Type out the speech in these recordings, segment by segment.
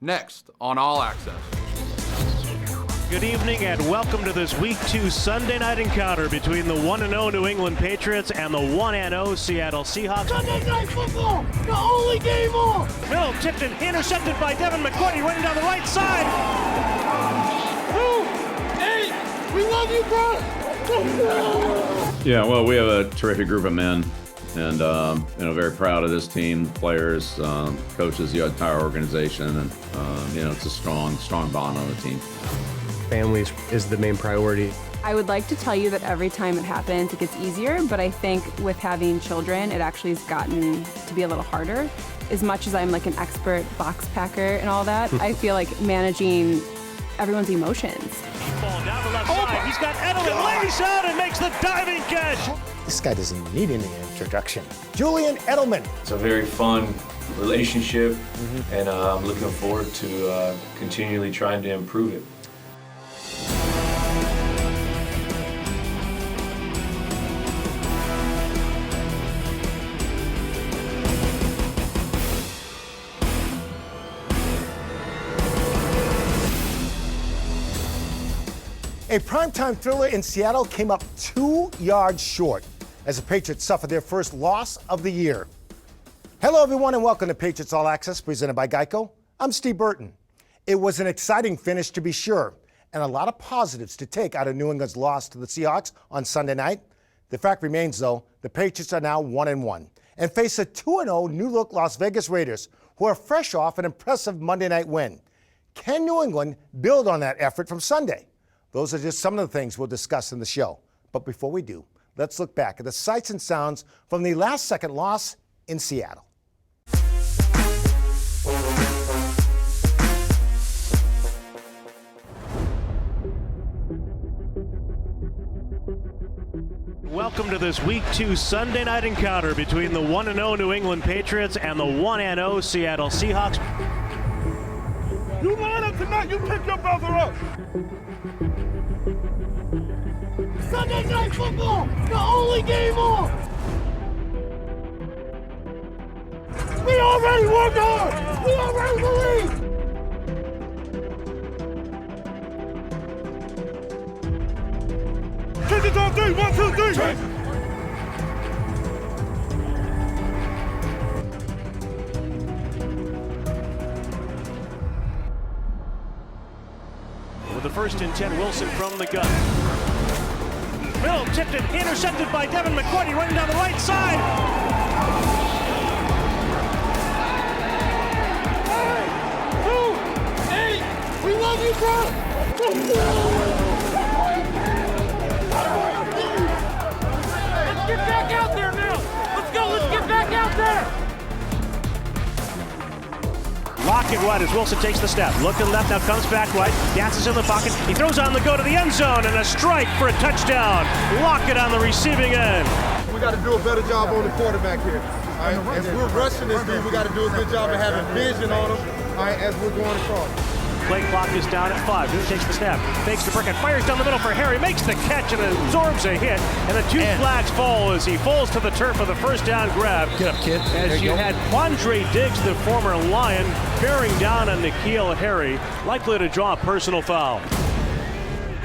next on All Access. Good evening and welcome to this Week 2 Sunday night encounter between the 1-0 New England Patriots and the 1-0 Seattle Seahawks. Sunday Night Football, the only game on! Mill tipped and intercepted by Devin McCourty running down the right side. 2, 8, we love you, bro! Yeah, well, we have a terrific group of men, and very proud of this team, players, coaches, the entire organization, and it's a strong bond on the team. Families is the main priority. I would like to tell you that every time it happens, it gets easier, but I think with having children, it actually has gotten to be a little harder. As much as I'm like an expert box packer and all that, I feel like managing everyone's emotions. Ball down the left side. He's got Edelman, lays out and makes the diving catch. This guy doesn't need any introduction. Julian Edelman. It's a very fun relationship, and I'm looking forward to continually trying to improve it. A primetime thriller in Seattle came up 2 yards short as the Patriots suffered their first loss of the year. Hello, everyone, and welcome to Patriots All Access, presented by GEICO. I'm Steve Burton. It was an exciting finish, to be sure, and a lot of positives to take out of New England's loss to the Seahawks on Sunday night. The fact remains, though, the Patriots are now 1-1 and face a 2-0 new-look Las Vegas Raiders, who are fresh off an impressive Monday night win. Can New England build on that effort from Sunday? Those are just some of the things we'll discuss in the show. But before we do, let's look back at the sights and sounds from the last-second loss in Seattle. Welcome to this Week 2 Sunday night encounter between the 1-0 New England Patriots and the 1-0 Seattle Seahawks. You line up tonight, you pick your brother up! Sunday Night Football, the only game on! We already worked hard! We already believe! Take it on 3, 1, 2, 3! Check. With the first and 10, Wilson from the gun. Mill tipped and intercepted by Devin McCourty running down the right side. Hey, 2, 8, we love you, bro! Let's get back out there now! Let's go, let's get back out there! Lock it right as Wilson takes the step. Looking left, now comes back right. Dances in the pocket. He throws on the go to the end zone and a strike for a touchdown. Lock it on the receiving end. We got to do a better job on the quarterback here. All right? As we're rushing this dude, we got to do a good job of having vision on him, all right, as we're going across. Play clock is down at 5. Newton takes the snap. Fakes to Burton. Fires down the middle for Harry. Makes the catch and absorbs a hit. And the 2 flags fall as he falls to the turf for the first down grab. Get up, kid. As you had Quandre Diggs, the former Lion, bearing down on N'Keal Harry, likely to draw a personal foul.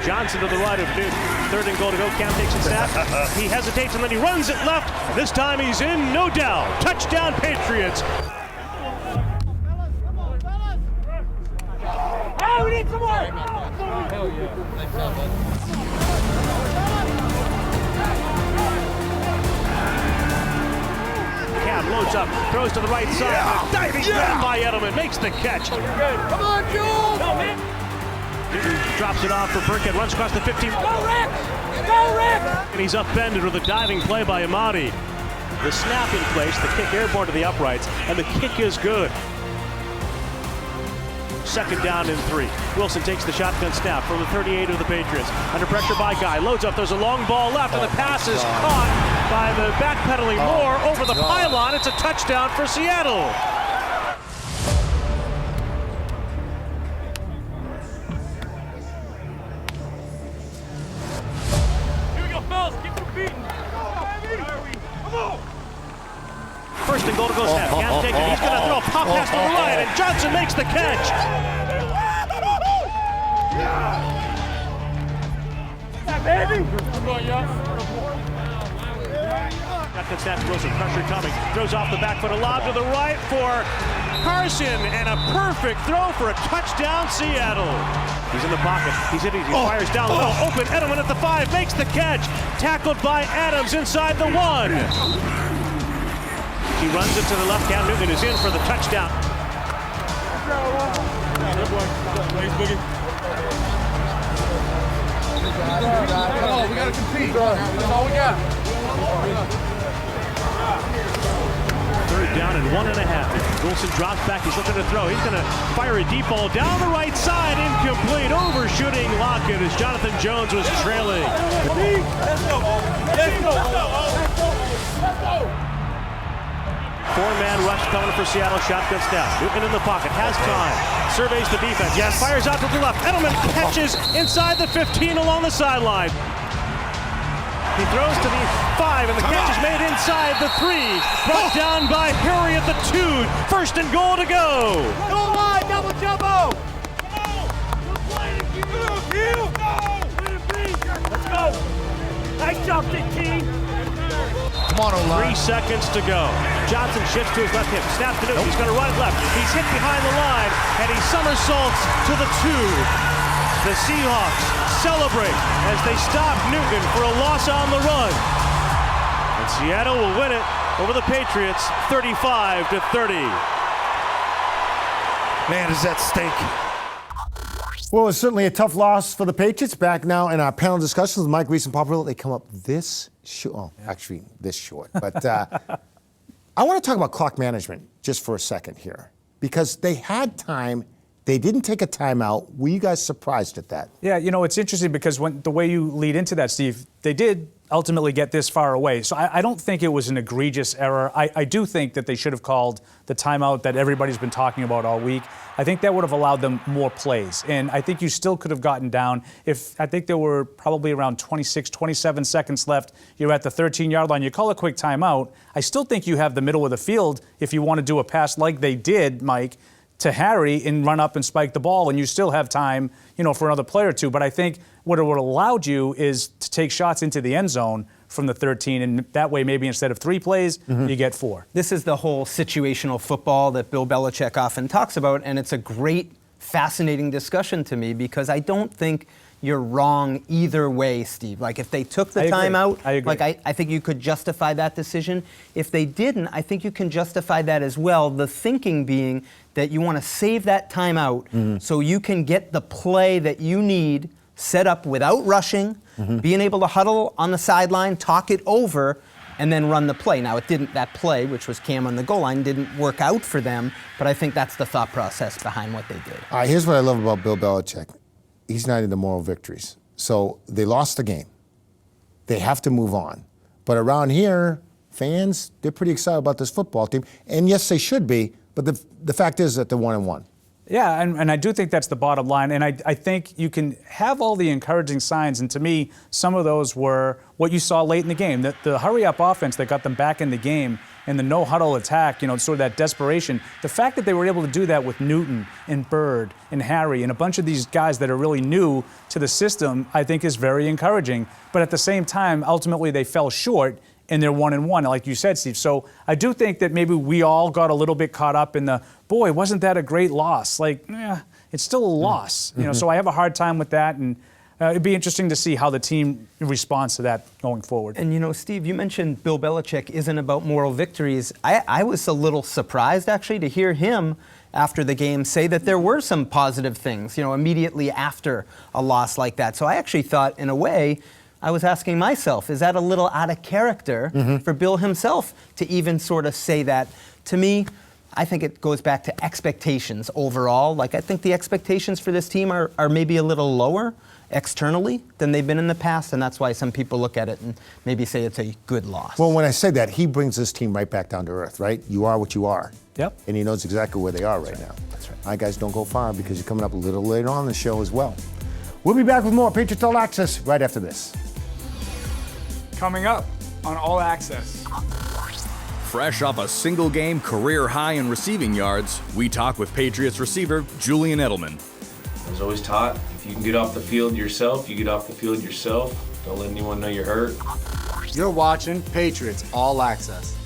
Johnson to the right of Newton. 3rd and goal to go. Cam takes the snap. He hesitates and then he runs it left. This time he's in, no doubt. Touchdown Patriots. Hey, we need some more! Hell yeah. Nice job, bud. Cam loads up, throws to the right side. Diving grab by Edelman, makes the catch. Come on, Jules! Go, man! Newton drops it off for Burkhead, runs across the 15. Go, Rick! Go, Rick! And he's upended with a diving play by Amadi. The snap in place, the kick airborne to the uprights, and the kick is good. 2nd down and 3. Wilson takes the shotgun snap from the 38 of the Patriots. Under pressure by Guy. Loads up. There's a long ball left, and the pass is caught by the backpedaling Moore over the pylon. It's a touchdown for Seattle. Here we go, fellas. Keep them beating. Come on! First and goal to go snap. Can't take it. He's going to throw a pop pass to the right, and Johnson makes the catch. Got snap to Wilson, pressure coming, throws off the back foot, a lob to the right for Carson, and a perfect throw for a touchdown, Seattle. He's in the pocket, he's hitting, he fires down low, open, Edelman at the 5, makes the catch, tackled by Adams inside the 1. He runs it to the left, Cam Newton is in for the touchdown. We gotta compete. That's all we got. Third down and 1.5. Wilson drops back. He's looking to throw. He's going to fire a deep ball down the right side. Incomplete. Overshooting Lockett as Jonathan Jones was trailing. Let's go. Four-man rush coming for Seattle. Shotgun snap. Newton in the pocket. Has time. Surveys the defense. Yes. Fires out to the left. Edelman catches inside the 15 along the sideline. He throws to the 5, and the catch is made inside the 3. Brought down by Harry at the 2. First and goal to go. Go line, double jumbo. Let's go. Nice job, team. Come on, O-line. 3 seconds to go. Johnson shifts to his left hip. Snaps to Newton. He's going to run it left. He's hit behind the line, and he somersaults to the 2. The Seahawks celebrate as they stop Newton for a loss on the run. And Seattle will win it over the Patriots 35-30. Man, does that stink. Well, it's certainly a tough loss for the Patriots. Back now in our panel discussions with Mike, Reiss, and Parilla. They come up this short. Oh, actually, this short. But I want to talk about clock management just for a second here. Because they had time. They didn't take a timeout. Were you guys surprised at that? Yeah, you know, it's interesting because the way you lead into that, Steve, they did ultimately get this far away. So I don't think it was an egregious error. I do think that they should have called the timeout that everybody's been talking about all week. I think that would have allowed them more plays. And I think you still could have gotten down I think there were probably around 26, 27 seconds left. You're at the 13-yard line. You call a quick timeout. I still think you have the middle of the field if you want to do a pass like they did, Mike, to Harry and run up and spike the ball, and you still have time, for another play or two. But I think what it would have allowed you is to take shots into the end zone from the 13, and that way maybe instead of 3 plays, you get 4. This is the whole situational football that Bill Belichick often talks about, and it's a great, fascinating discussion to me because I don't think you're wrong either way, Steve. Like, if they took the timeout, I think you could justify that decision. If they didn't, I think you can justify that as well. The thinking being that you want to save that timeout so you can get the play that you need set up without rushing, being able to huddle on the sideline, talk it over, and then run the play. Now, that play, which was Cam on the goal line, didn't work out for them, but I think that's the thought process behind what they did. All right, here's what I love about Bill Belichick. He's not into moral victories. So they lost the game. They have to move on. But around here, fans, they're pretty excited about this football team. And yes, they should be, but the fact is that they're 1-1. Yeah, and I do think that's the bottom line. And I think you can have all the encouraging signs. And to me, some of those were what you saw late in the game. The hurry-up offense that got them back in the game and the no-huddle attack, sort of that desperation. The fact that they were able to do that with Newton and Bird and Harry and a bunch of these guys that are really new to the system, I think is very encouraging. But at the same time, ultimately they fell short and they're 1-1, like you said, Steve. So I do think that maybe we all got a little bit caught up in boy, wasn't that a great loss? It's still a loss. So I have a hard time with that, and it'd be interesting to see how the team responds to that going forward. And Steve, you mentioned Bill Belichick isn't about moral victories. I was a little surprised, actually, to hear him after the game say that there were some positive things, immediately after a loss like that. So I actually thought, in a way, I was asking myself, is that a little out of character for Bill himself to even sort of say that? To me, I think it goes back to expectations overall. I think the expectations for this team are maybe a little lower externally than they've been in the past, and that's why some people look at it and maybe say it's a good loss. Well, when I say that, he brings this team right back down to earth, right? You are what you are. Yep. And he knows exactly where they are right now. That's right. All right, guys, don't go far because you're coming up a little later on in the show as well. We'll be back with more Patriots All Access right after this. Coming up on All Access. Fresh off a single-game career high in receiving yards, we talk with Patriots receiver Julian Edelman. I was always taught, if you can get off the field yourself, you get off the field yourself. Don't let anyone know you're hurt. You're watching Patriots All Access.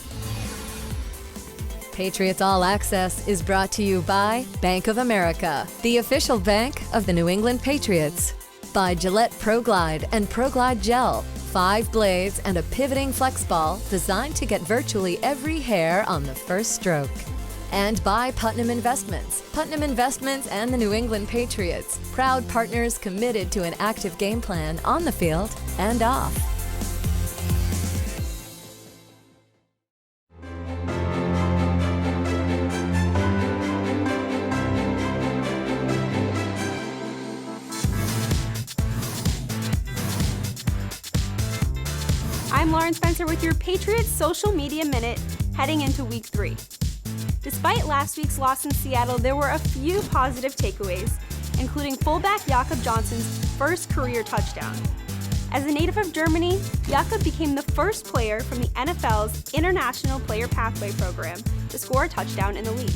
Patriots All Access is brought to you by Bank of America, the official bank of the New England Patriots. By Gillette Pro Glide and Pro Glide Gel, 5 blades and a pivoting flex ball designed to get virtually every hair on the first stroke. And by Putnam Investments. Putnam Investments and the New England Patriots, proud partners committed to an active game plan on the field and off. I'm Lauren Spencer with your Patriots Social Media Minute heading into Week 3. Despite last week's loss in Seattle, there were a few positive takeaways, including fullback Jakob Johnson's first career touchdown. As a native of Germany, Jakob became the first player from the NFL's International Player Pathway program to score a touchdown in the league.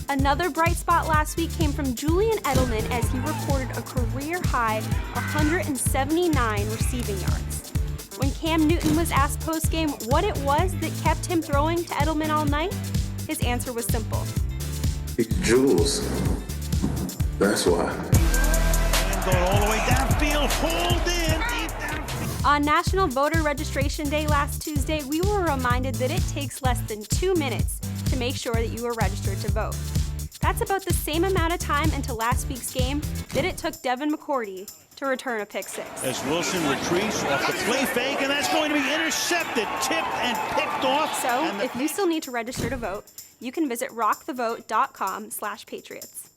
Another bright spot last week came from Julian Edelman as he recorded a career-high 179 receiving yards. When Cam Newton was asked post-game what it was that kept him throwing to Edelman all night, his answer was simple. It's Jules. That's why. Going all the way downfield, pulled in, deep downfield. On National Voter Registration Day last Tuesday, we were reminded that it takes less than 2 minutes to make sure that you are registered to vote. That's about the same amount of time into last week's game that it took Devin McCourty to return a pick six. As Wilson retreats off the play fake, and that's going to be intercepted, tipped, and picked off. So, if you still need to register to vote, you can visit rockthevote.com/Patriots.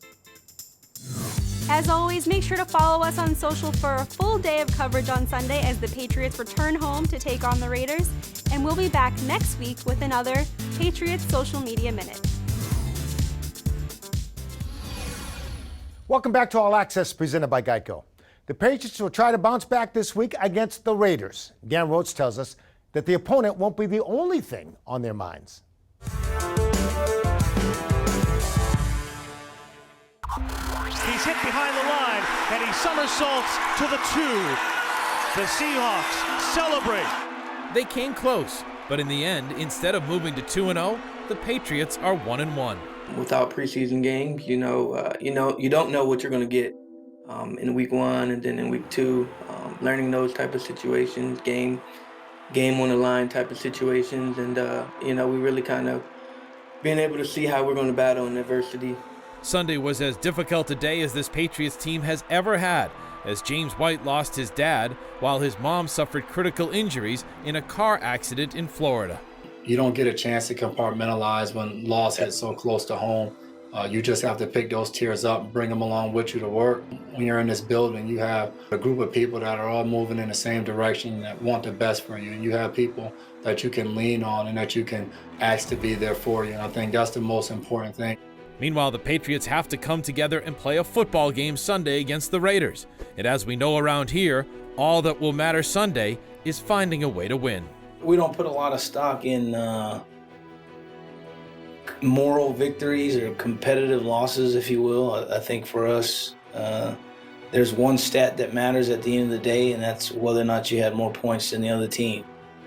As always, make sure to follow us on social for a full day of coverage on Sunday as the Patriots return home to take on the Raiders. And we'll be back next week with another Patriots Social Media Minute. Welcome back to All Access presented by GEICO. The Patriots will try to bounce back this week against the Raiders. Gan Rhodes tells us that the opponent won't be the only thing on their minds. He's hit behind the line, and he somersaults to the 2. The Seahawks celebrate. They came close, but in the end, instead of moving to 2-0, the Patriots are 1-1. Without preseason games, you don't know what you're going to get in week 1 and then in week 2. Learning those type of situations, game on the line type of situations, and we really kind of being able to see how we're going to battle in adversity. Sunday was as difficult a day as this Patriots team has ever had, as James White lost his dad while his mom suffered critical injuries in a car accident in Florida. You don't get a chance to compartmentalize when loss hits so close to home. You just have to pick those tears up and bring them along with you to work. When you're in this building, you have a group of people that are all moving in the same direction that want the best for you. And you have people that you can lean on and that you can ask to be there for you. And I think that's the most important thing. Meanwhile, the Patriots have to come together and play a football game Sunday against the Raiders. And as we know around here, all that will matter Sunday is finding a way to win. We don't put a lot of stock in moral victories or competitive losses, if you will. I think for us, there's one stat that matters at the end of the day, and that's whether or not you had more points than the other team.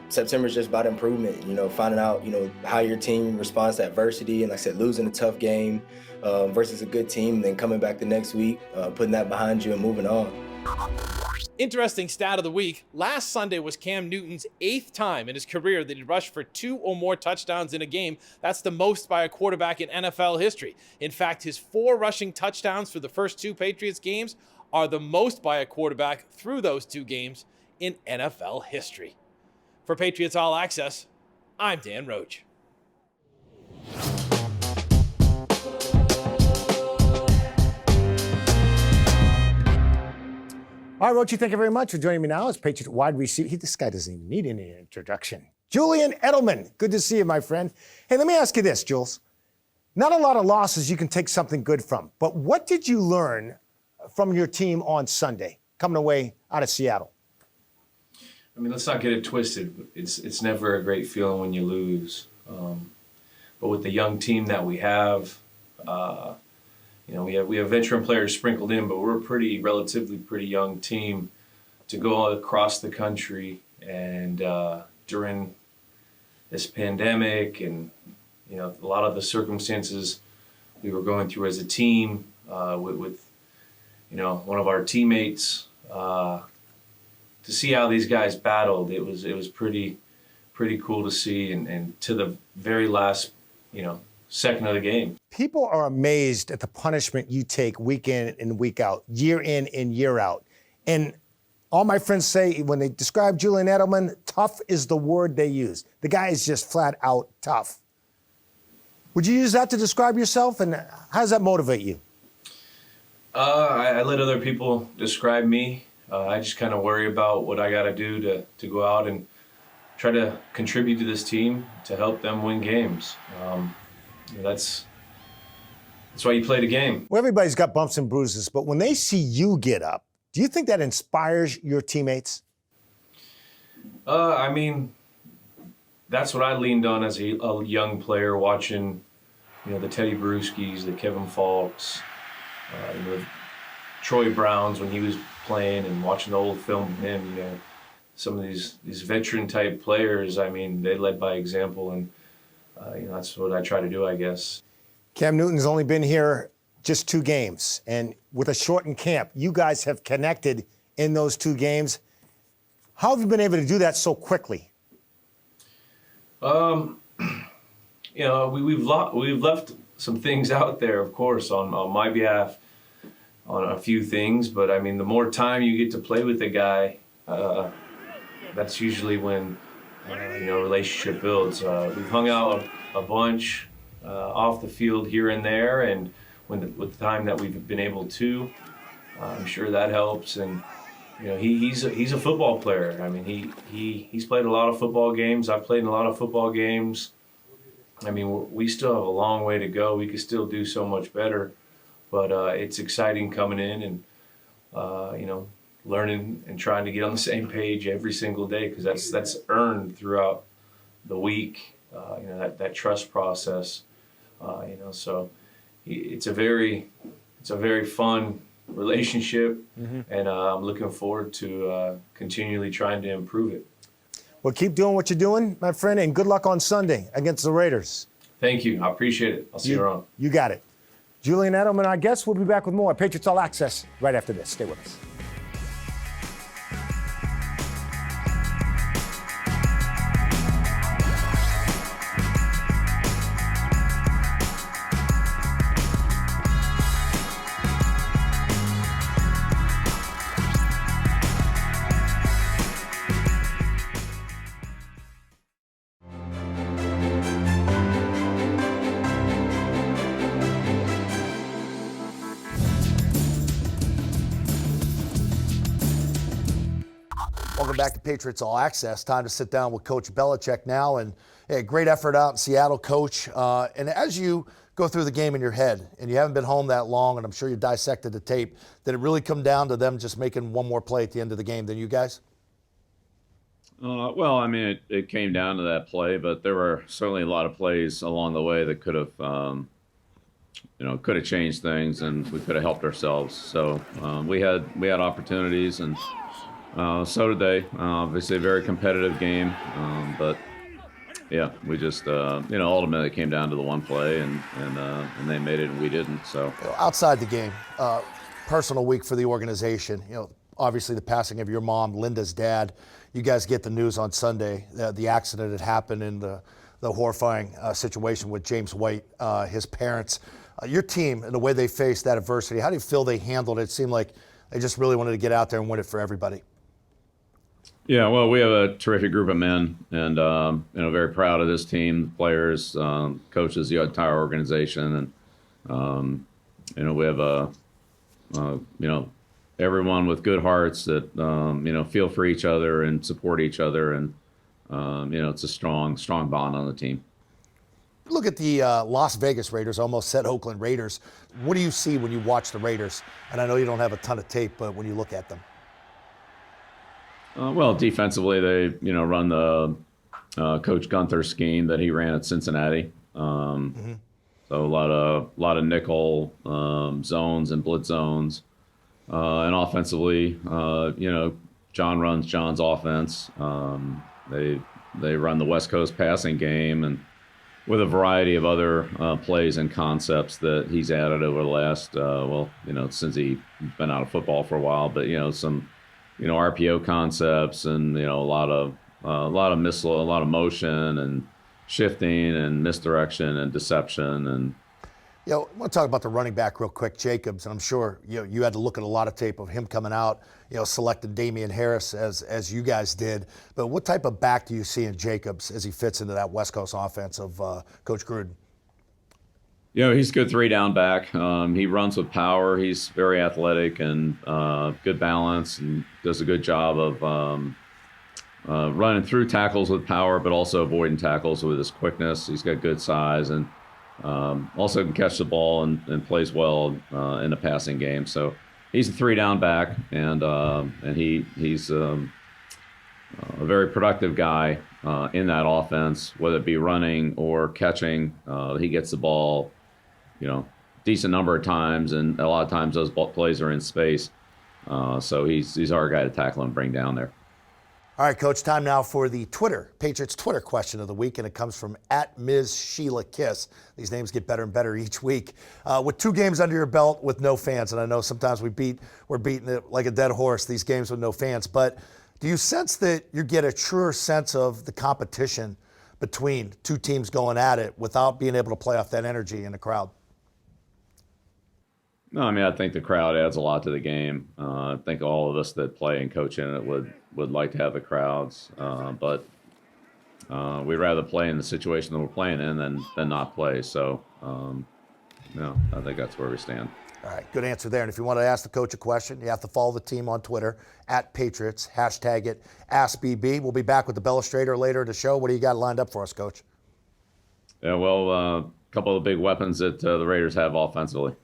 September is just about improvement, finding out, how your team responds to adversity. And like I said, losing a tough game versus a good team, and then coming back the next week, putting that behind you and moving on. Interesting stat of the week. Last Sunday was Cam Newton's 8th time in his career that he rushed for 2 or more touchdowns in a game. That's the most by a quarterback in NFL history. In fact, his 4 rushing touchdowns for the first 2 Patriots games are the most by a quarterback through those 2 games in NFL history. For Patriots All Access, I'm Dan Roach. All right, Roach, thank you very much for joining me now as Patriots wide receiver. This guy doesn't even need any introduction. Julian Edelman, good to see you, my friend. Hey, let me ask you this, Jules. Not a lot of losses you can take something good from, but what did you learn from your team on Sunday, coming away out of Seattle? mean, let's not get it twisted. It's never a great feeling when you lose. But with the young team that we have, we have veteran players sprinkled in, but we're a relatively pretty young team to go across the country and during this pandemic and a lot of the circumstances we were going through as a team with one of our teammates. To see how these guys battled, it was pretty cool to see, and to the very last second of the game. People are amazed at the punishment you take week in and week out, year in and year out. And all my friends say when they describe Julian Edelman, tough is the word they use. The guy is just flat out tough. Would you use that to describe yourself, and how does that motivate you? I let other people describe me. I just kind of worry about what I got to do to go out and try to contribute to this team to help them win games. That's why you play the game. Well, everybody's got bumps and bruises, but when they see you get up, do you think that inspires your teammates? I mean, that's what I leaned on as a young player, watching, the Teddy Bruschi's, the Kevin Falks, the Troy Browns when he was playing, and watching the old film of him. Some of these veteran type players. I mean, they led by example, and that's what I try to do, I guess. Cam Newton's only been here just 2 games, and with a shortened camp, you guys have connected in those 2 games. How have you been able to do that so quickly? We've left some things out there, of course, on my behalf, on a few things. But I mean, the more time you get to play with a guy, that's usually when relationship builds. We've hung out a bunch off the field here and there, and with the time that we've been able to, I'm sure that helps. And he's a football player. I mean, he's played a lot of football games. I've played in a lot of football games. I mean, we still have a long way to go. We could still do so much better, but it's exciting coming in and learning and trying to get on the same page every single day, because that's earned throughout the week. That trust process. So it's a very fun relationship, and I'm looking forward to continually trying to improve it. Well, keep doing what you're doing, my friend, and good luck on Sunday against the Raiders. Thank you. I appreciate it. I'll see you around. You got it. Julian Edelman, our guest. We'll be back with more Patriots All Access right after this. Stay with us. Welcome back to Patriots All Access. Time to sit down with Coach Belichick now. And great effort out in Seattle, Coach. And as you go through the game in your head, and you haven't been home that long, and I'm sure you dissected the tape, did it really come down to them just making one more play at the end of the game than you guys? Well, I mean, it came down to that play, but there were certainly a lot of plays along the way that could have, could have changed things, and we could have helped ourselves. So we had opportunities, and so did they. Obviously, a very competitive game, but yeah, we just ultimately it came down to the one play, and they made it and we didn't. So outside the game, personal week for the organization. Obviously the passing of your mom, Linda's dad. You guys get the news on Sunday, the accident that happened in the horrifying situation with James White, his parents. Your team and the way they faced that adversity, how do you feel they handled it? It seemed like they just really wanted to get out there and win it for everybody. Yeah, well, we have a terrific group of men, and very proud of this team, players, coaches, the entire organization, and we have everyone with good hearts that feel for each other and support each other, and it's a strong bond on the team. Look at the Las Vegas Raiders, almost said Oakland Raiders. What do you see when you watch the Raiders? And I know you don't have a ton of tape, but when you look at them. Well, defensively, they run the Coach Gunther scheme that he ran at Cincinnati. So a lot of nickel zones and blitz zones, and offensively, John runs John's offense. They run the West Coast passing game, and with a variety of other plays and concepts that he's added over the last since he's been out of football for a while. But some RPO concepts and a lot of motion and shifting and misdirection and deception. And I want to talk about the running back real quick, Jacobs. And I'm sure you had to look at a lot of tape of him coming out, selecting Damian Harris as you guys did. But what type of back do you see in Jacobs as he fits into that West Coast offense of Coach Gruden? He's a good 3-down back. He runs with power. He's very athletic and good balance, and does a good job of running through tackles with power, but also avoiding tackles with his quickness. He's got good size, and also can catch the ball and plays well in the passing game. So he's a 3-down back, and he's a very productive guy in that offense, whether it be running or catching. He gets the ball, decent number of times, and a lot of times those plays are in space. So he's our guy to tackle and bring down there. All right, Coach, time now for the Patriots Twitter question of the week, and it comes from @MsSheilaKiss. These names get better and better each week. With 2 games under your belt with no fans, and I know sometimes we're beating it like a dead horse, these games with no fans, but do you sense that you get a truer sense of the competition between 2 teams going at it without being able to play off that energy in the crowd? No, I think the crowd adds a lot to the game. I think all of us that play and coach in it would like to have the crowds, but we'd rather play in the situation that we're playing in than not play. So, I think that's where we stand. All right, good answer there. And if you want to ask the coach a question, you have to follow the team on Twitter, @Patriots, hashtag it, AskBB. We'll be back with the Belestrator later in the show. What do you got lined up for us, Coach? Yeah, well, a couple of the big weapons that the Raiders have offensively.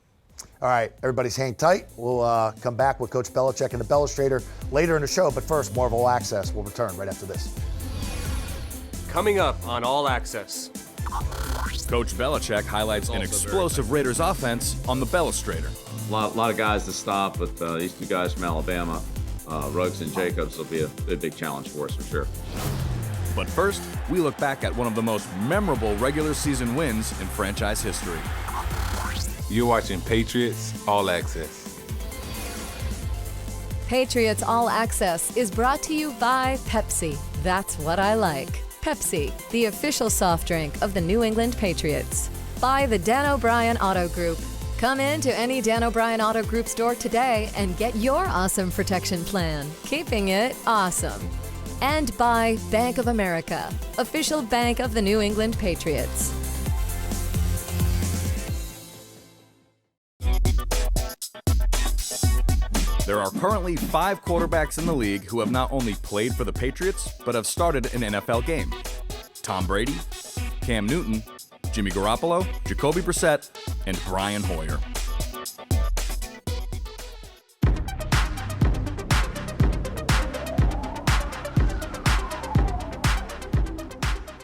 All right, everybody's hang tight. We'll come back with Coach Belichick and the Belestrator later in the show. But first, more of All Access. We'll return right after this. Coming up on All Access. Coach Belichick highlights an explosive Raiders offense on the Belestrator. A lot of guys to stop, but these 2 guys from Alabama, Ruggs and Jacobs, will be a big challenge for us for sure. But first, we look back at one of the most memorable regular season wins in franchise history. You're watching Patriots All Access. Patriots All Access is brought to you by Pepsi. That's what I like. Pepsi, the official soft drink of the New England Patriots. By the Dan O'Brien Auto Group. Come in to any Dan O'Brien Auto Group store today and get your awesome protection plan, keeping it awesome. And by Bank of America, official bank of the New England Patriots. There are currently 5 quarterbacks in the league who have not only played for the Patriots, but have started an NFL game. Tom Brady, Cam Newton, Jimmy Garoppolo, Jacoby Brissett, and Brian Hoyer.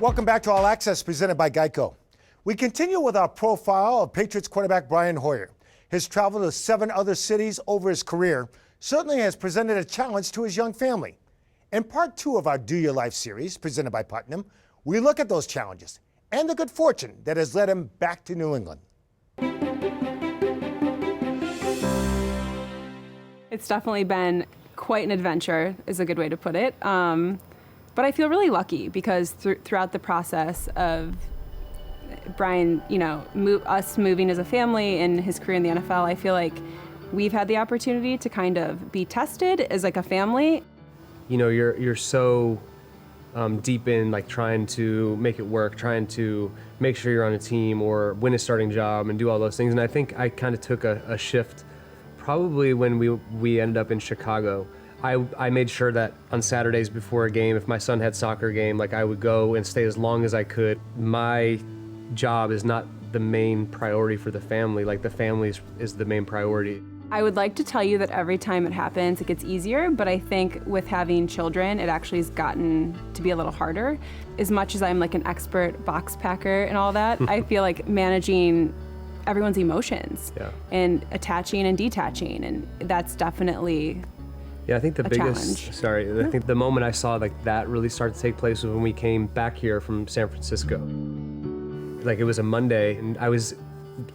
Welcome back to All Access, presented by GEICO. We continue with our profile of Patriots quarterback Brian Hoyer. His travel to 7 other cities over his career certainly has presented a challenge to his young family. In part 2 of our Do Your Life series, presented by Putnam, we look at those challenges and the good fortune that has led him back to New England. It's definitely been quite an adventure, is a good way to put it. But I feel really lucky because throughout the process of Brian, us moving as a family and his career in the NFL, I feel like we've had the opportunity to kind of be tested as like a family. You're so deep in like trying to make it work, trying to make sure you're on a team or win a starting job and do all those things. And I think I kind of took a shift probably when we ended up in Chicago. I made sure that on Saturdays before a game, if my son had soccer game, like I would go and stay as long as I could. My job is not the main priority for the family. Like the family is the main priority. I would like to tell you that every time it happens, it gets easier, but I think with having children, it actually has gotten to be a little harder. As much as I'm like an expert box packer and all that, I feel like managing everyone's emotions and attaching and detaching, and that's definitely I think the biggest, challenge. I think the moment I saw like that really start to take place was when we came back here from San Francisco. Like it was a Monday, and I was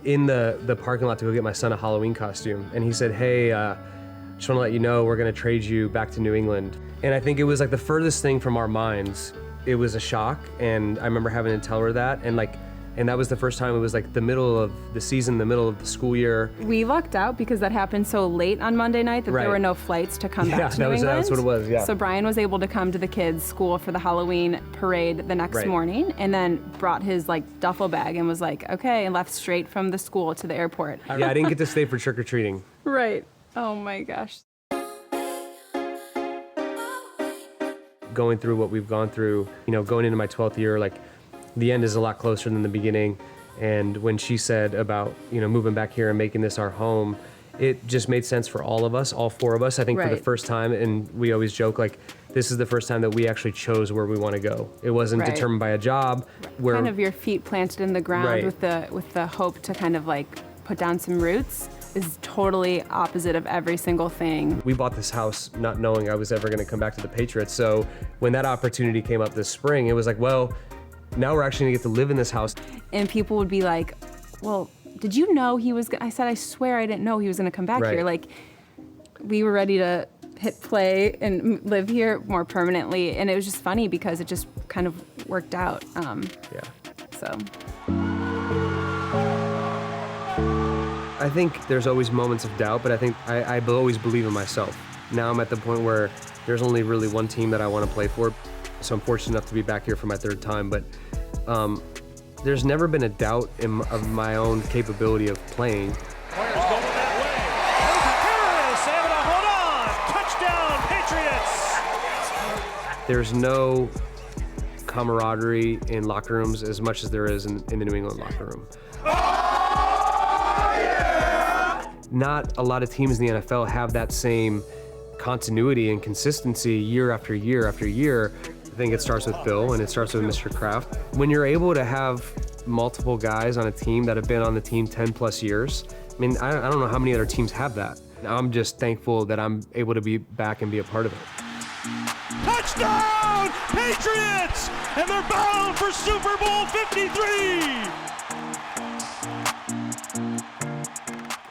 in the parking lot to go get my son a Halloween costume, and he said, hey, just want to let you know we're going to trade you back to New England. And I think it was like the furthest thing from our minds. It was a shock, and I remember having to tell her that, and that was the first time. It was like the middle of the season, the middle of the school year. We lucked out because that happened so late on Monday night that there were no flights to come back to New England. That's what it was, yeah. So Brian was able to come to the kids' school for the Halloween parade the next morning, and then brought his like duffel bag and was like, okay, and left straight from the school to the airport. Yeah, I didn't get to stay for trick-or-treating. Right. Oh my gosh. Going through what we've gone through, going into my 12th year, like the end is a lot closer than the beginning. And when she said about, moving back here and making this our home, it just made sense for all of us, all four of us. I think for the first time, and we always joke, like, this is the first time that we actually chose where we want to go. It wasn't determined by a job. Where, kind of your feet planted in the ground with the hope to kind of like put down some roots is totally opposite of every single thing. We bought this house not knowing I was ever going to come back to the Patriots. So when that opportunity came up this spring, it was like, well, now we're actually gonna get to live in this house. And people would be like, well, did you know he was, I said, I swear I didn't know he was gonna come back here. Like, we were ready to hit play and live here more permanently. And it was just funny because it just kind of worked out. So. I think there's always moments of doubt, but I think I always believe in myself. Now I'm at the point where there's only really one team that I want to play for. So I'm fortunate enough to be back here for my third time, but there's never been a doubt of my own capability of playing. Players going that way. Harris able to hold on. Touchdown, Patriots. There's no camaraderie in locker rooms as much as there is in the New England locker room. Not a lot of teams in the NFL have that same continuity and consistency year after year after year. I think it starts with Bill and it starts with Mr. Kraft. When you're able to have multiple guys on a team that have been on the team 10 plus years, I mean, I don't know how many other teams have that. I'm just thankful that I'm able to be back and be a part of it. Touchdown, Patriots! And they're bound for Super Bowl 53!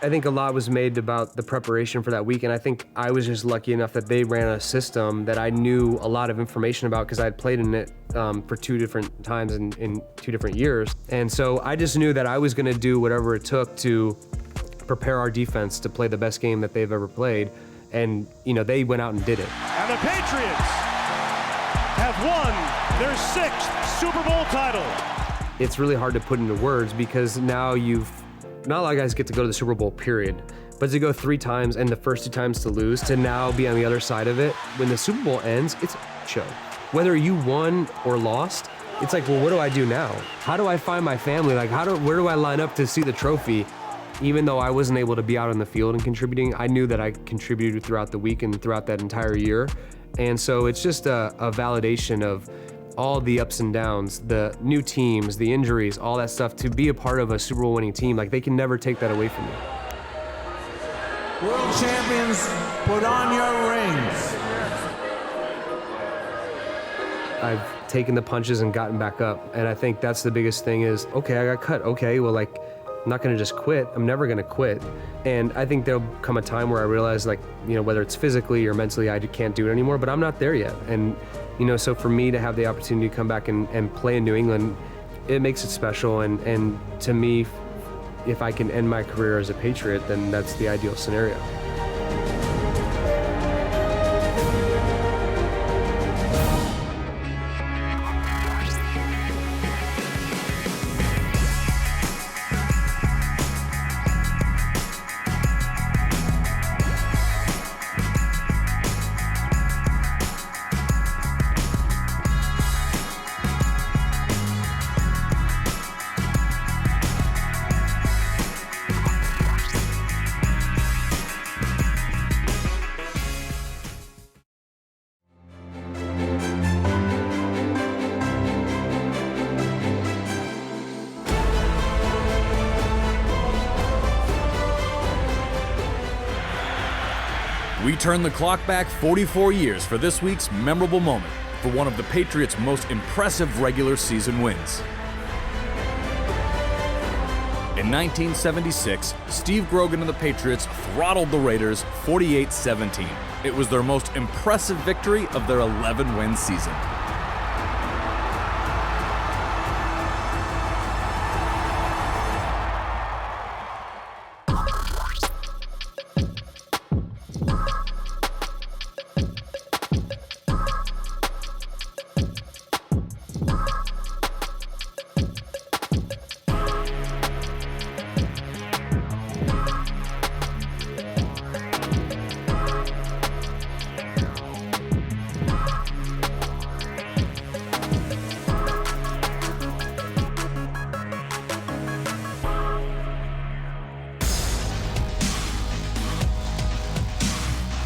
I think a lot was made about the preparation for that week, and I think I was just lucky enough that they ran a system that I knew a lot of information about because I had played in it for 2 different times in 2 different years. And so I just knew that I was going to do whatever it took to prepare our defense to play the best game that they've ever played. And, they went out and did it. And the Patriots have won their 6th Super Bowl title. It's really hard to put into words because now not a lot of guys get to go to the Super Bowl, period. But to go 3 times and the first 2 times to lose, to now be on the other side of it, when the Super Bowl ends, it's a show. Whether you won or lost, it's like, well, what do I do now? How do I find my family? Like, where do I line up to see the trophy? Even though I wasn't able to be out on the field and contributing, I knew that I contributed throughout the week and throughout that entire year. And so it's just a validation of all the ups and downs, the new teams, the injuries, all that stuff, to be a part of a Super Bowl winning team. Like, they can never take that away from me. World champions, put on your rings. I've taken the punches and gotten back up. And I think that's the biggest thing is, okay, I got cut. Okay, well, like, I'm not gonna just quit. I'm never gonna quit. And I think there'll come a time where I realize, like, whether it's physically or mentally, I can't do it anymore, but I'm not there yet. And, so for me to have the opportunity to come back and play in New England, it makes it special. And to me, if I can end my career as a Patriot, then that's the ideal scenario. We turn the clock back 44 years for this week's memorable moment for one of the Patriots' most impressive regular season wins. In 1976, Steve Grogan and the Patriots throttled the Raiders 48-17. It was their most impressive victory of their 11-win season.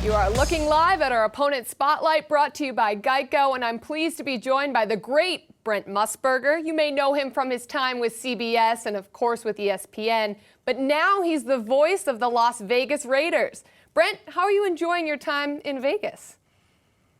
You are looking live at our opponent spotlight, brought to you by GEICO, and I'm pleased to be joined by the great Brent Musburger. You may know him from his time with CBS and, of course, with ESPN, but now he's the voice of the Las Vegas Raiders. Brent, how are you enjoying your time in Vegas?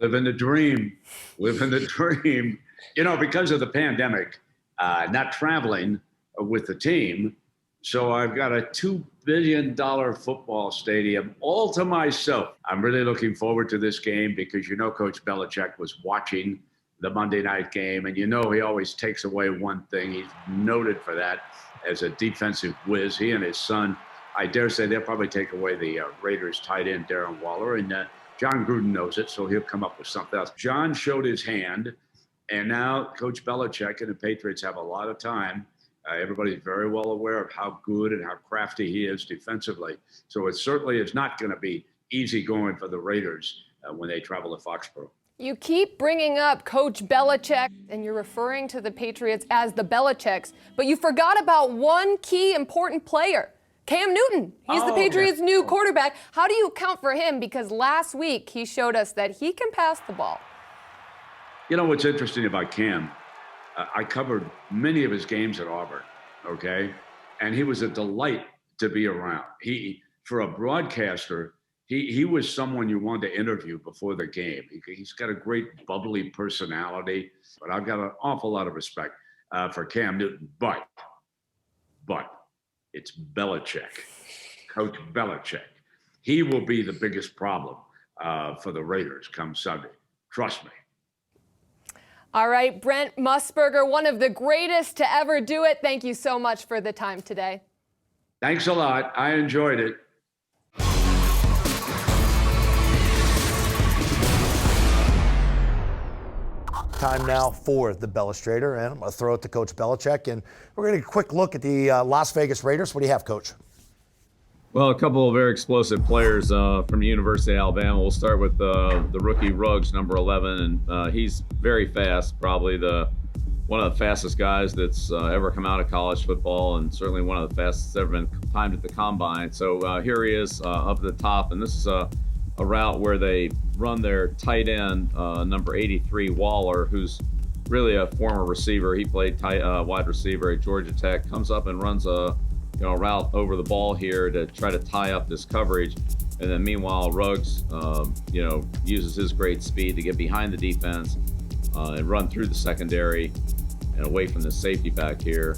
Living the dream. Living the dream. You know, because of the pandemic, not traveling with the team, so I've got a $2 billion football stadium all to myself. I'm really looking forward to this game because you know Coach Belichick was watching the Monday night game, and you know he always takes away one thing. He's noted for that as a defensive whiz. He and his son, I dare say they'll probably take away the Raiders tight end, Darren Waller, and John Gruden knows it, so he'll come up with something else. John showed his hand, and now Coach Belichick and the Patriots have a lot of time. Everybody's very well aware of how good and how crafty he is defensively. So it certainly is not going to be easy going for the Raiders when they travel to Foxborough. You keep bringing up Coach Belichick, and you're referring to the Patriots as the Belichicks, but you forgot about one key important player, Cam Newton. He's the Patriots' new quarterback. How do you account for him? Because last week he showed us that he can pass the ball. You know what's interesting about Cam? I covered many of his games at Auburn, okay? And he was a delight to be around. For a broadcaster, he was someone you wanted to interview before the game. He's got a great bubbly personality, but I've got an awful lot of respect for Cam Newton. But it's Belichick, Coach Belichick. He will be the biggest problem for the Raiders come Sunday. Trust me. All right, Brent Musburger, one of the greatest to ever do it. Thank you so much for the time today. Thanks a lot. I enjoyed it. Time now for the Belestrator, and I'm going to throw it to Coach Belichick, and we're going to get a quick look at the Las Vegas Raiders. What do you have, Coach? Well, a couple of very explosive players from the University of Alabama. We'll start with the rookie Ruggs, number 11, and he's very fast, probably one of the fastest guys that's ever come out of college football, and certainly one of the fastest ever been timed at the combine. So here he is up at the top, and this is a route where they run their tight end, number 83, Waller, who's really a former receiver. He played wide receiver at Georgia Tech, comes up and runs a route over the ball here to try to tie up this coverage. And then meanwhile, Ruggs, uses his great speed to get behind the defense and run through the secondary and away from the safety back here.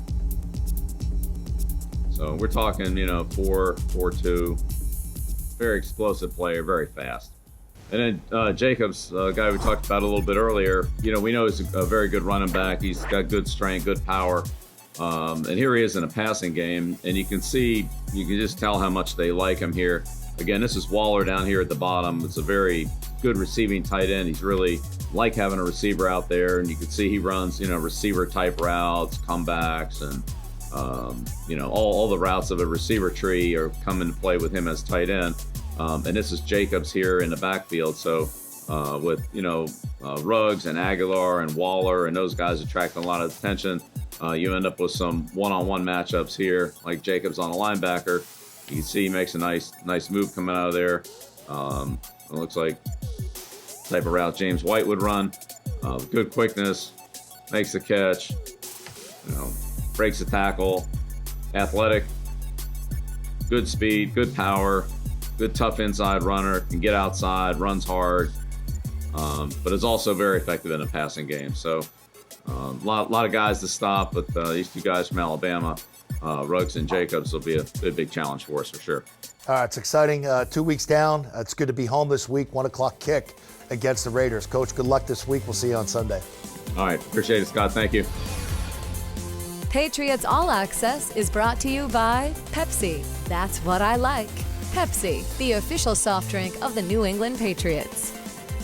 So we're talking, 4-4-2, very explosive player, very fast. And then Jacobs, a guy we talked about a little bit earlier, we know he's a very good running back. He's got good strength, good power. And here he is in a passing game, and you can just tell how much they like him here. Again, this is Waller down here at the bottom. It's a very good receiving tight end. He's really like having a receiver out there, and you can see he runs, receiver type routes, comebacks, and all the routes of a receiver tree are come into play with him as tight end. And this is Jacobs here in the backfield. So with Ruggs and Aguilar and Waller and those guys attracting a lot of attention. You end up with some one-on-one matchups here, like Jacobs on a linebacker. You can see he makes a nice move coming out of there. It looks like the type of route James White would run. Good quickness, makes the catch, breaks the tackle, athletic, good speed, good power. good tough inside runner, can get outside, runs hard, but is also very effective in a passing game. So a lot of guys to stop, but these two guys from Alabama, Ruggs and Jacobs, will be a big challenge for us for sure. It's exciting. 2 weeks down. It's good to be home this week. 1 o'clock kick against the Raiders. Coach, good luck this week. We'll see you on Sunday. All right. Appreciate it, Scott. Thank you. Patriots All Access is brought to you by Pepsi. That's what I like. Pepsi, the official soft drink of the New England Patriots.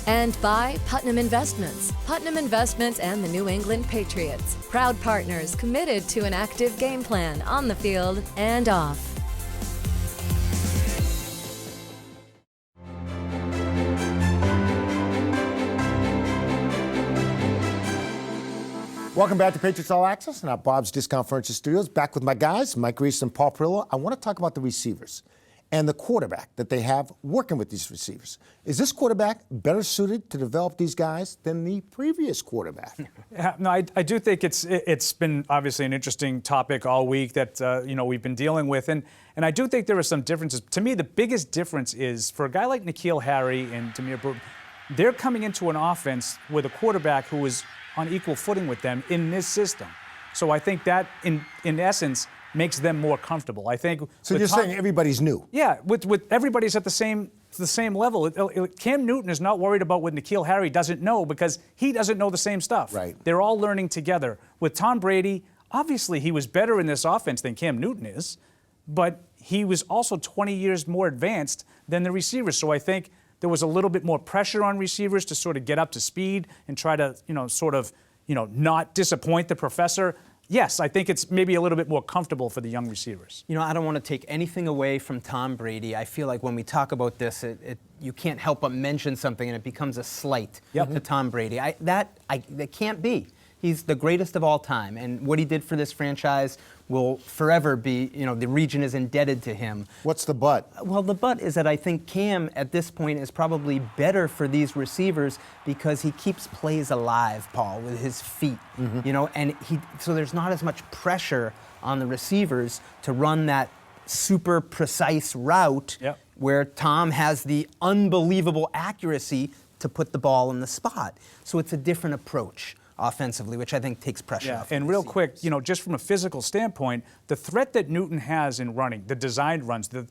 And by Putnam Investments. Putnam Investments and the New England Patriots. Proud partners committed to an active game plan on the field and off. Welcome back to Patriots All Access and our Bob's Discount Furniture Studios. Back with my guys, Mike Reiss and Paul Parilla. I want to talk about the receivers and the quarterback that they have working with these receivers. Is this quarterback better suited to develop these guys than the previous quarterback? Yeah, no, I do think it's been obviously an interesting topic all week that we've been dealing with, and I do think there are some differences. To me, the biggest difference is for a guy like N'Keal Harry and Tamir Burton, they're coming into an offense with a quarterback who is on equal footing with them in this system. So I think that, in essence, makes them more comfortable. I think. So you're saying everybody's new? Yeah, with everybody's at the same level. Cam Newton is not worried about what N'Keal Harry doesn't know because he doesn't know the same stuff. Right. They're all learning together. With Tom Brady, obviously he was better in this offense than Cam Newton is, but he was also 20 years more advanced than the receivers. So I think there was a little bit more pressure on receivers to sort of get up to speed and try to, not disappoint the professor. Yes, I think it's maybe a little bit more comfortable for the young receivers. I don't want to take anything away from Tom Brady. I feel like when we talk about this, you can't help but mention something and it becomes a slight to Tom Brady. That can't be. He's the greatest of all time, and what he did for this franchise will forever be, the region is indebted to him. What's the but? Well, the but is that I think Cam, at this point, is probably better for these receivers because he keeps plays alive, Paul, with his feet, and so there's not as much pressure on the receivers to run that super precise route where Tom has the unbelievable accuracy to put the ball in the spot. So it's a different approach offensively, which I think takes pressure off. And real quick, just from a physical standpoint, the threat that Newton has in running, the designed runs, the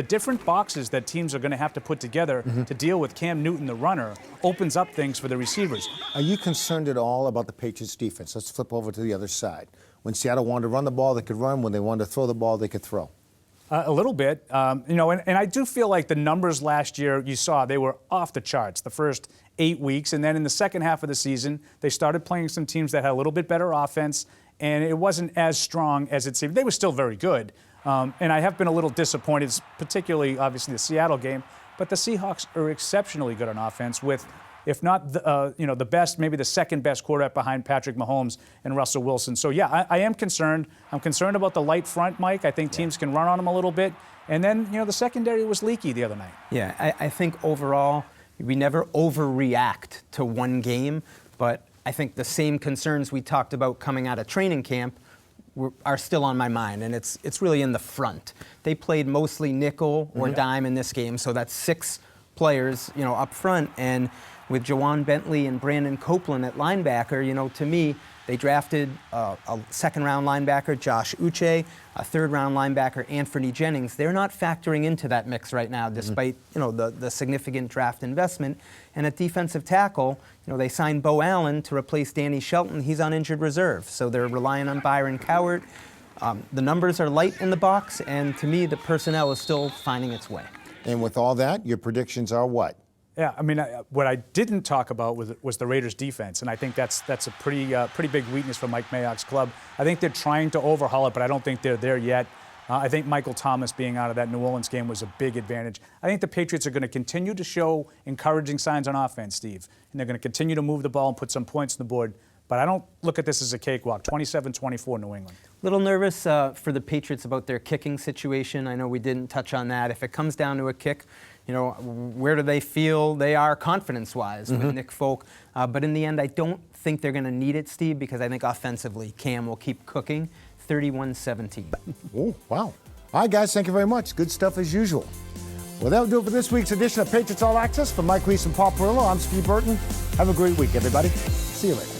different boxes that teams are going to have to put together to deal with Cam Newton, the runner, opens up things for the receivers. Are you concerned at all about the Patriots defense? Let's flip over to the other side. When Seattle wanted to run the ball, they could run. When they wanted to throw the ball, they could throw. A little bit, and I do feel like the numbers last year you saw, they were off the charts the first 8 weeks, and then in the second half of the season, they started playing some teams that had a little bit better offense, and it wasn't as strong as it seemed. They were still very good, and I have been a little disappointed, particularly obviously the Seattle game, but the Seahawks are exceptionally good on offense with, if not the best, maybe the second best quarterback behind Patrick Mahomes and Russell Wilson. So yeah, I am concerned. I'm concerned about the light front, Mike. I think teams can run on them a little bit. And then, the secondary was leaky the other night. Yeah, I think overall, we never overreact to one game, but I think the same concerns we talked about coming out of training camp are still on my mind, and it's really in the front. They played mostly nickel or dime in this game, so that's 6 players, up front, and with Jawan Bentley and Brandon Copeland at linebacker, to me, they drafted a second-round linebacker, Josh Uche, a third-round linebacker, Anthony Jennings. They're not factoring into that mix right now, despite the significant draft investment. And at defensive tackle, they signed Bo Allen to replace Danny Shelton. He's on injured reserve, so they're relying on Byron Cowart. The numbers are light in the box, and to me, the personnel is still finding its way. And with all that, your predictions are what? Yeah, I mean, what I didn't talk about was the Raiders' defense, and I think that's a pretty big weakness for Mike Mayock's club. I think they're trying to overhaul it, but I don't think they're there yet. I think Michael Thomas being out of that New Orleans game was a big advantage. I think the Patriots are going to continue to show encouraging signs on offense, Steve, and they're going to continue to move the ball and put some points on the board. But I don't look at this as a cakewalk. 27-24 New England. Little nervous for the Patriots about their kicking situation. I know we didn't touch on that. If it comes down to a kick, where do they feel they are confidence-wise with Nick Folk? But in the end, I don't think they're going to need it, Steve, because I think offensively, Cam will keep cooking. 31-17. Oh, wow. All right, guys, thank you very much. Good stuff as usual. Well, that'll do it for this week's edition of Patriots All Access. For Mike Reiss and Paul Parilla, I'm Steve Burton. Have a great week, everybody. See you later.